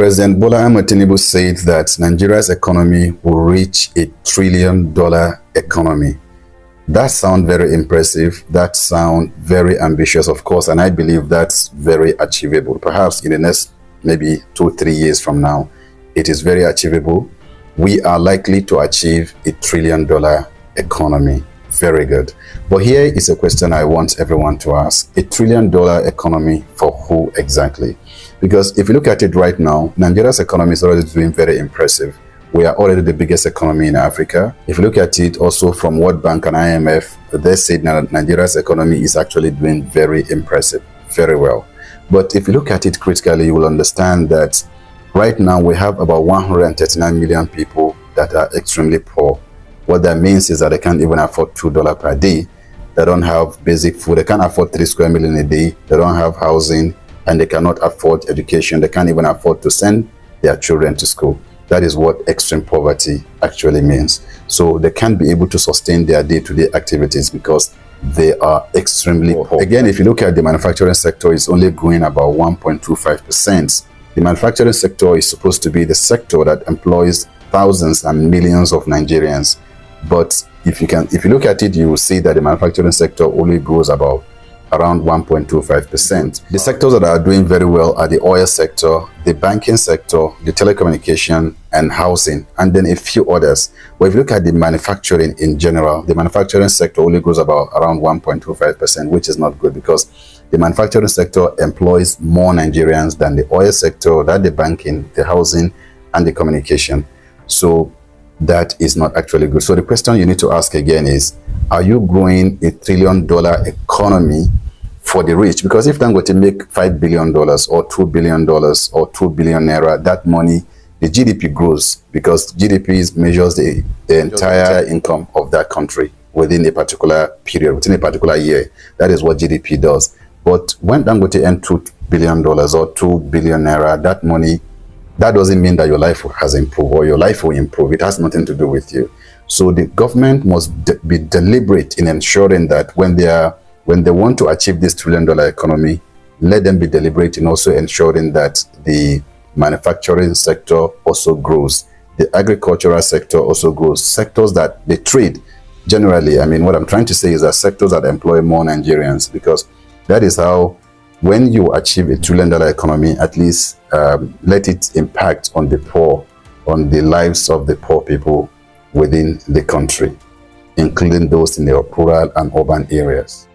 President Bola Ahmed Tinubu said that Nigeria's economy will reach $1 trillion economy. That sounds very impressive. That sounds very ambitious, of course, and I believe that's very achievable. Perhaps in the next maybe 2-3 years from now, it is very achievable. We are likely to achieve $1 trillion economy. Very good. But here is a question I want everyone to ask. $1 trillion economy for who exactly? Because if you look at it right now, Nigeria's economy is already doing very impressive. We are already the biggest economy in Africa. If you look at it also from World Bank and IMF, they said that Nigeria's economy is actually doing very impressive, very well. But if you look at it critically, you will understand that right now we have about 139 million people that are extremely poor. What that means is that they can't even afford $2 per day. They don't have basic food. They can't afford 3 square meals a day. They don't have housing, and they cannot afford education. They can't even afford to send their children to school. That is what extreme poverty actually means. So they can't be able to sustain their day-to-day activities because they are extremely poor. Again, if you look at the manufacturing sector, it's only growing about 1.25%. The manufacturing sector is supposed to be the sector that employs thousands and millions of Nigerians. But if you look at it, you will see that the manufacturing sector only grows about around 1.25%. The sectors that are doing very well are the oil sector, the banking sector, the telecommunication, and housing, and then a few others. But if you look at the manufacturing in general, the manufacturing sector only grows about around 1.25%, which is not good because the manufacturing sector employs more Nigerians than the oil sector, than the banking, the housing, and the communication. So that is not actually good. So the question you need to ask again is, are you growing $1 trillion economy for the rich? Because if Dangote make $5 billion or $2 billion or 2 billion naira, that money, the GDP grows because GDP measures the entire income of that country within a particular period, within a particular year. That is what GDP does. But when Dangote earns $2 billion or 2 billion naira, that money, that doesn't mean that your life has improved or your life will improve. It has nothing to do with you. So the government must be deliberate in ensuring that when they want to achieve this $1 trillion economy, let them be deliberate in also ensuring that the manufacturing sector also grows. The agricultural sector also grows. Sectors that they trade generally, I mean, what I'm trying to say is that sectors that employ more Nigerians, because that is how, when you achieve $1 trillion economy, at least let it impact on the poor, on the lives of the poor people within the country, including those in the rural and urban areas.